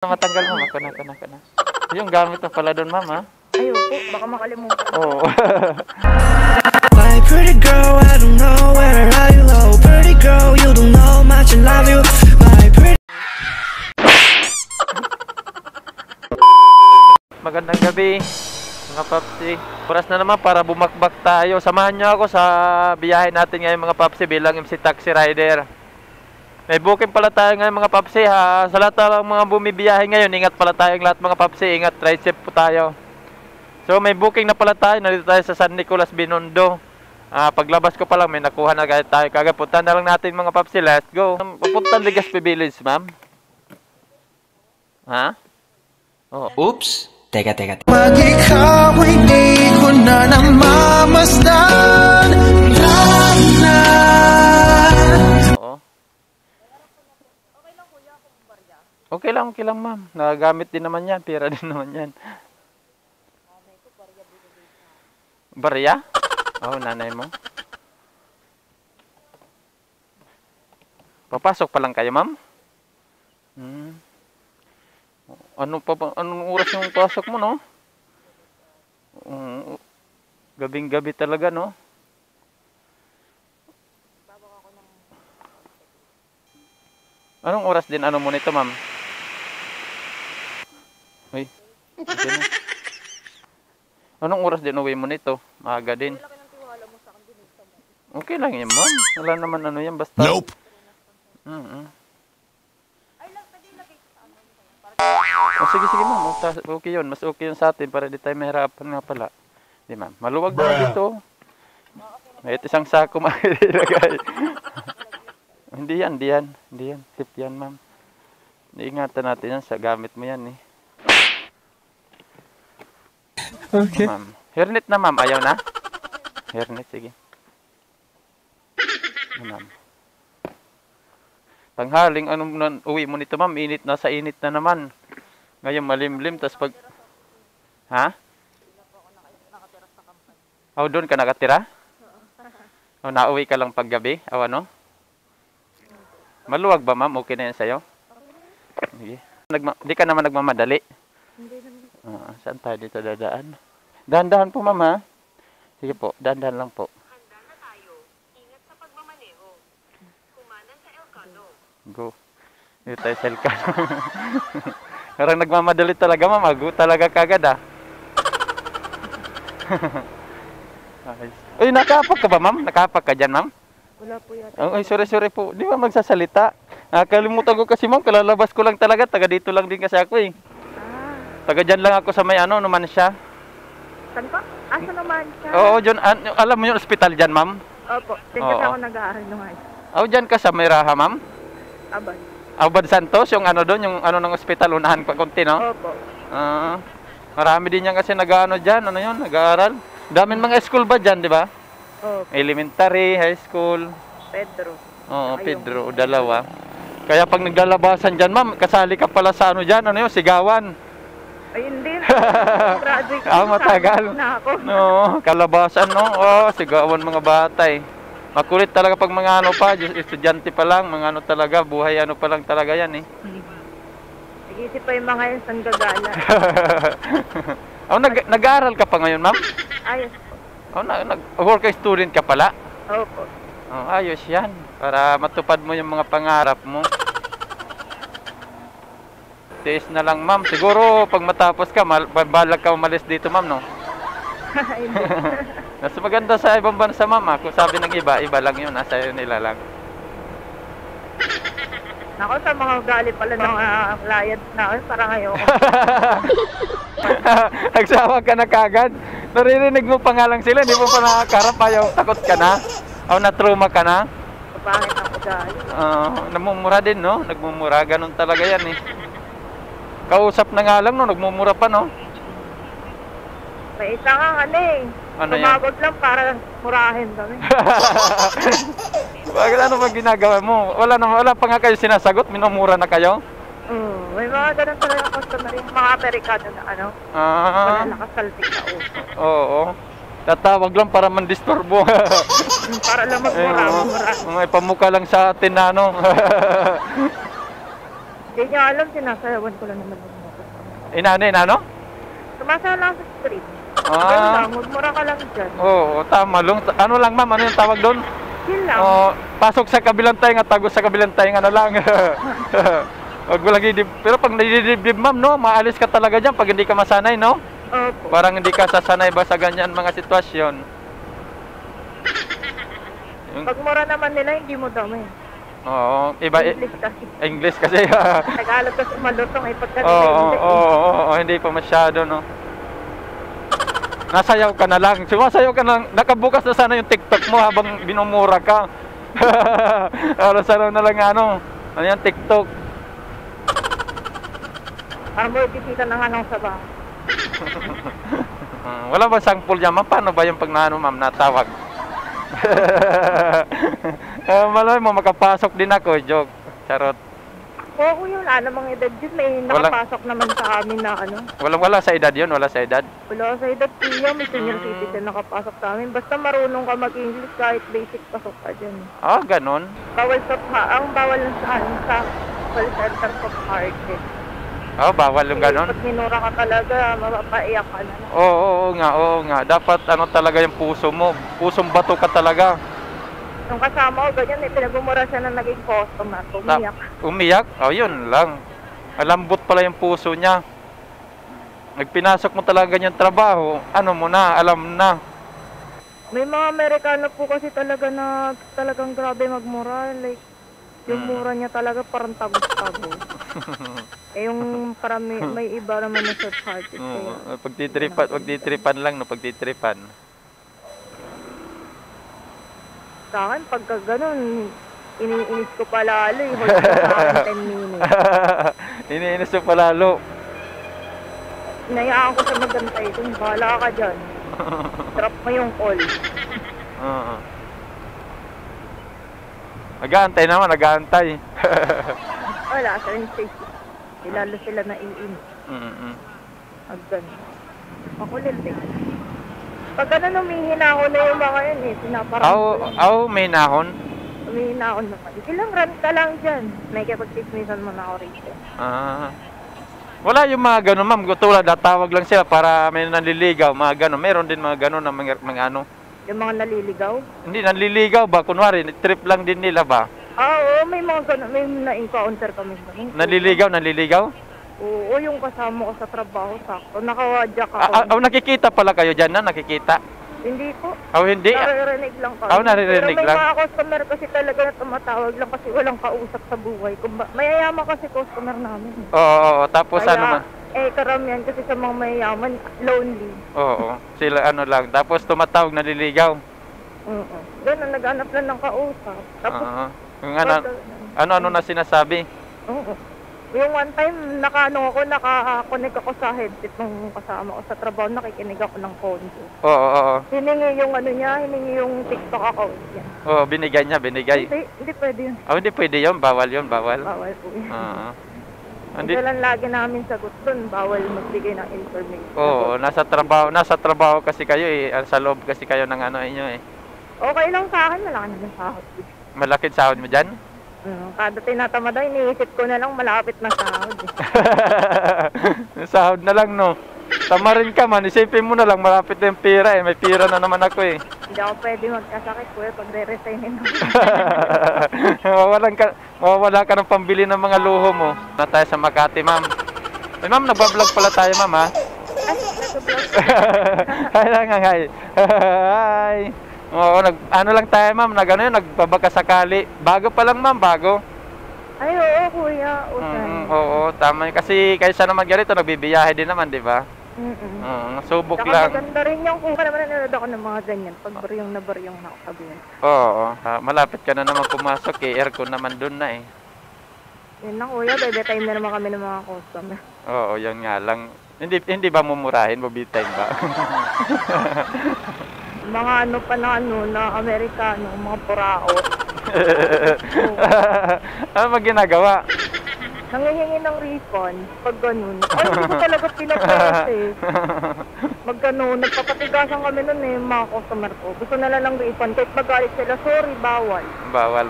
Matanggal mo, ako na. Yung gamit mo pala doon, ma'am, ha? Ayaw po, baka makalimutan. Oo. My pretty girl, I don't know where are you low. Pretty girl, you don't know much, I love you. My pretty... Magandang gabi, mga papsi. Oras na naman para bumakbak tayo. Samahan nyo ako sa biyahe natin ngayon, mga papsi, bilang MC Taxi Rider. May booking pala tayo ngayon, mga papsi, ha. Sa lahat ng mga bumibiyahe ngayon, ingat pala tayong lahat, mga papsi. Ingat, ride safe po tayo. So may booking na pala tayo. Nandito tayo sa San Nicolas, Binondo. Paglabas ko pa lang, may nakuha na tayo. Kagad punta na lang natin, mga papsi. Let's go. Papuntang Legazpi Village, ma'am. Ha? Oh. Oops. Teka. Mag-ikaw ay di ko na namamasdan. Oo. Okay lang, ma'am. Nagagamit din naman yan. Pira din naman yan. Barya? Oo, nanay mo. Papasok pa lang kayo, ma'am? Anong oras yung pasok mo, no? Gabing-gabi talaga, no? Anong oras din ano mo nito, ma'am? Uy, okay na. Anong oras din uwi mo nito? Maaga din. Okay lang yan, ma'am. Wala naman ano yan, basta... Nope! Oh, sige, ma'am. Okay yun. Mas okay yun sa atin para di tayo mahirapan nga pala. Di, ma'am. Maluwag na dito. May isang sako makilagay. Hindi yan. Sip yan, ma'am. Iingatan natin yan sa gamit mo yan, eh. Okay. Ma'am. Hairnet na, ma'am. Ayaw na? Hairnet, sige. Ma'am. Tanghaling, uwi mo nito, ma'am? Init na sa init na naman. Ngayon malimlim, tas pag... Ha? Oh, doon ka nakatira? Oh, nauwi ka lang paggabi? O ano? Maluwag ba, ma'am? Okay na yan sa'yo? Sige. Di ka naman nagmamadali? Hindi naman. Saan tayo dito dadaan? Dahan-dahan po, ma'am, ha? Sige po, dahan-dahan lang po. Handa na tayo. Ingat sa pagmamaneho. Kumanan sa Elcano. Go. Dito tayo sa Elcano. Parang nagmamadali talaga, ma'am. Ago talaga kagad, ah. Uy, nakapak ka ba, ma'am? Nakapak ka dyan, ma'am? Wala po yata. Ay, sorry po. Di ba magsasalita? Nakalimutan ko kasi, ma'am. Kalalabas ko lang talaga. Taga dito lang din kasi ako, eh. Taga dyan lang ako sa may naman siya. Saan pa? Asa naman siya? Oo, dyan. Alam mo yung ospital dyan, ma'am? Opo. Diyan kasi ako nag-aaral naman. Oh, dyan ka sa may Raha, ma'am? Abad. Abad Santos, yung ano doon, yung ano ng ospital, unahan pa konti, no? Opo. Marami din yan kasi nag-ano dyan, ano yun, nag-aaral. Daming mga school ba dyan, di ba? Opo. Elementary, high school. Pedro. Oo, Pedro, dalawa. Kaya pag naglalabasan dyan, ma'am, kasali ka pala sa ano dyan, ano yun, sigawan. Ay, hindi. Graduate matagal. na ako. No, kalabasan, no? Sigawan mga bata, eh. Makulit talaga pag mga ano pa, estudyante pa lang, mga ano talaga, buhay ano pa lang talaga yan, eh. Nag-isip pa yung mga yan, saan gagala. Nag-aaral ka pa ngayon, ma'am? Ayos po. Working student ka pala? Opo. Ayos yan. Para matupad mo yung mga pangarap mo. Tiis na lang, ma'am. Siguro, pag matapos ka, balag ka umalis dito, ma'am, no? Hindi. Mas maganda sa ibang bansa, ma'am. Kung sabi ng iba lang yun. Nasa nila lang. Ako sa mga ugali pala ng client na parang ngayon. Nagsawa ka na kagad. Naririnig mo pa nga lang sila. Hindi mo pa nakakarap. Ayaw, takot ka na. O na-trauma ka na. Pangit ang ugali. Namumura din, no? Nagmumura. Ganun talaga yan, eh. Kausap na nga lang, no? Nagmumura pa, no? May isa nga Ano yan? Tumagod lang para murahin kami. Bakit ano ba ginagawa mo? Wala pa nga kayo sinasagot, minumura na kayo? May mga ganun talaga customer, yung mga Amerikano na malalakas saltik na uso. Oo. Tatawag lang para mandisturbo. Para lang magmura. May pamukha lang sa atin na ano. Hindi niya alam, sinasayawan ko lang naman yung mga customer. Inano? Sumasaya lang sa street. Ah. Ganun lang, magmura ka lang dyan. Oo, tama lang. Ano lang ma'am, ano yung tawag doon? Yun lang. Pasok sa kabilang tainga, tagos sa kabilang tainga na lang. Wag mo lagi pero pag nalilibdib ma'am, no, maalis ka talaga dyan pag hindi ka masanay, no? Opo. Parang hindi ka sasanay ba sa ganyan mga sitwasyon. Pagmura naman nila, hindi mo dami. Oo, iba English kasi. English kasi. Tagalog kasi malutong eh. Pagka Oo, hindi pa masyado, no. Nasayaw ka na lang. Sumasayaw ka na lang. Nakabukas na sana yung TikTok mo habang binumura ka. Araw-araw na lang ano yan, TikTok. Parang mo ibisita ng anong sa bahay. Wala ba sample dyan, ma'am? Paano ba yung pag ma'am, natawag? Malay mo, makapasok din ako. Joke. Charot. Oo, yun. Namang edad yun. May nakapasok naman sa amin na ano. Wala sa edad yun? Wala sa edad? Wala sa edad kuya. May senior citizen nakapasok sa amin. Basta marunong ka mag-English kahit basic pasok ka dyan. Ah, ganon? Bawal sa ang bawal lang sa ano sa call center sa party. Oh, bawal yung ganon? Pag minura ka talaga, mapapaiyak ka na. Oo nga. Dapat ano talaga yung puso mo. Pusong bato ka talaga. Yung kasama ko, ganyan eh, pinagmumura siya na naging customer. Umiyak. Umiyak? Oh, yun lang. Malambot pala yung puso niya. Nagpinasok mo talaga ganyan trabaho, ano mo na, alam na. May mga Amerikano po kasi talaga na talagang grabe magmura. Like, yung mura niya talaga parang tagos-tagos. Eh yung parang may iba naman na third party. Pagtitripan lang, no, pagtitripan. Sa akin, pagka ganun, iniinis ko pa lalo eh. Hold ko sa akin 10 minutes. Iniinis mo pa lalo. Inayaan ko sa magantay dun. Bahala ka dyan. Drop mo yung call. Nag-aantay naman, nag-aantay. Wala, sa safety. Lalo sila na iinis. Agdan. Makulit eh. Pag ganun, umihina ako na yung mga yun eh. Sinaparang may nahon? umihina ako naman. Ilang run ka lang dyan. May kapag-dismissan mo na ako rito. Wala yung mga gano'n, ma'am. Tulad, tawag lang sila para may nanliligaw, mga gano'n. Meron din mga gano'n na mga ano. Yung mga naliligaw? Hindi, nanliligaw ba? Kunwari, trip lang din nila ba? Oo, may mga gano'n. May na-encounter kami. Nanliligaw? Oo, yung kasama ko sa trabaho, sakto. Nakawadyak ako. Nakikita pala kayo dyan na? Nakikita? Hindi po. Hindi? Naririnig lang kami. Naririnig lang. Pero may mga customer kasi talaga na tumatawag lang kasi walang kausap sa buhay. Mayayaman kasi customer namin. Oo. Tapos Kaya, ano man? Karamihan kasi sa mga mayayaman, lonely. Oo. Sila ano lang. Tapos tumatawag, naliligaw. Oo. Ganun, naghanap lang ng kausap. Tapos, yung ano na sinasabi? Oo. Yung one time, naka-connect ako sa headset nung kasama ko sa trabaho, nakikinig ako ng kondo. Oo. Hiningi yung TikTok account niya. Oo, binigay. Hindi pwede yun. Hindi pwede yun, bawal yun. Bawal po yun. Hindi lang lagi namin sagot dun, bawal magbigay ng information. Oo, nasa trabaho kasi kayo eh, sa loob kasi kayo ng ano inyo eh. Okay lang sa akin, malaki na sahod. Malaki sahod mo dyan? Kada tinatamad, iniisip ko na lang malapit na sahod. Sahod na lang, no? Tama rin ka man, isipin mo na lang, malapit na yung pira eh. May pira na naman ako eh. Hindi ako pwede magkasakit po pag re-resignin ako. Mawawala ka ng pambili ng mga luho mo. Na tayo sa Makati, ma'am. Ma'am, nagbablog pala tayo, ma'am, ha? Nag-vlog. Hi. Hi. Oo, ano lang tayo, ma'am, nagbabaka sakali. Bago pa lang, ma'am, bago. Ay, oo, kuya. Oo, tama. Kasi kaysa naman ganito, nagbibiyahe din naman, di ba? Subok lang. Maganda rin yung kung naman nanonood ako ng mga ganyan. Pag baryong na ako sabihin. Oo, malapit ka na naman pumasok eh. Aircon naman dun na eh. Yun na, kuya. Bebe time na naman kami ng mga customer. Oo, yun nga lang. Hindi ba mumurahin? Mabitime ba? Mga na Amerikano, mga puraot. Ano ba ginagawa? Nangihingi ng refund pag ganun. Ay, hindi ko talaga pinapese. Nagpapatigasan kami nun mga customer ko. Gusto nila ng refund. Kahit magalit sila, sorry, bawal. Bawal.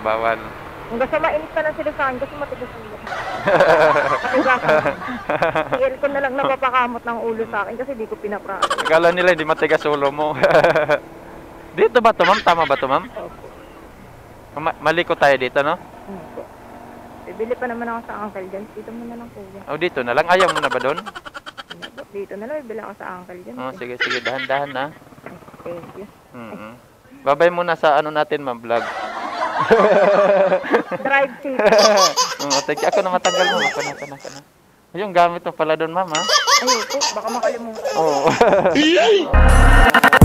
Kung gusto mainit ka na sila sa akin, gusto matigas ang ulo. Matigas. TL ko na lang napapakamot ng ulo sa akin kasi di ko pinaprasa. Akala nila hindi matigas ulo mo. Dito ba to, ma'am? Tama ba to, ma'am? Opo. Maliko tayo dito, no? Opo. Bibili pa naman ako sa uncle dyan. Dito muna lang kuya. O, dito na lang. Ayaw mo na ba doon? Dito na lang, bibili ako sa uncle dyan. Oh, sige, sige. Dahan-dahan na. Thank you. Babay muna sa ano natin, ma'am, vlog. Drive safe. Thank you. Ako na matanggal mo. Ako na. Yung gamit mo pala doon, ma'am, ha? Ayun po, baka makalimutan. Oo.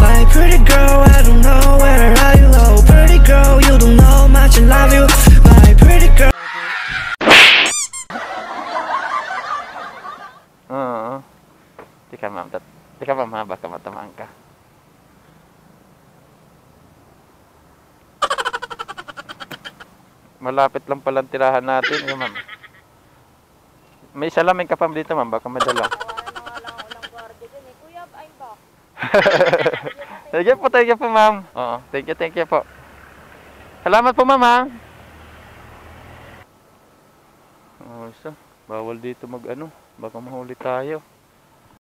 My pretty girl, I don't know where are you, oh pretty girl, you don't know much, I love you. My pretty girl. Oo. Tika, ma'am. Tika, ma'am, ha? Baka matamaan ka. Malapit lang palang tirahan natin, ma'am. May salamin ka pa dito, ma'am. Baka madala. Kuya, ay ba? Thank you po, ma'am. Oo, thank you po. Salamat po, ma'am, ha? Oh, bawal dito mag-ano. Baka mahuli tayo.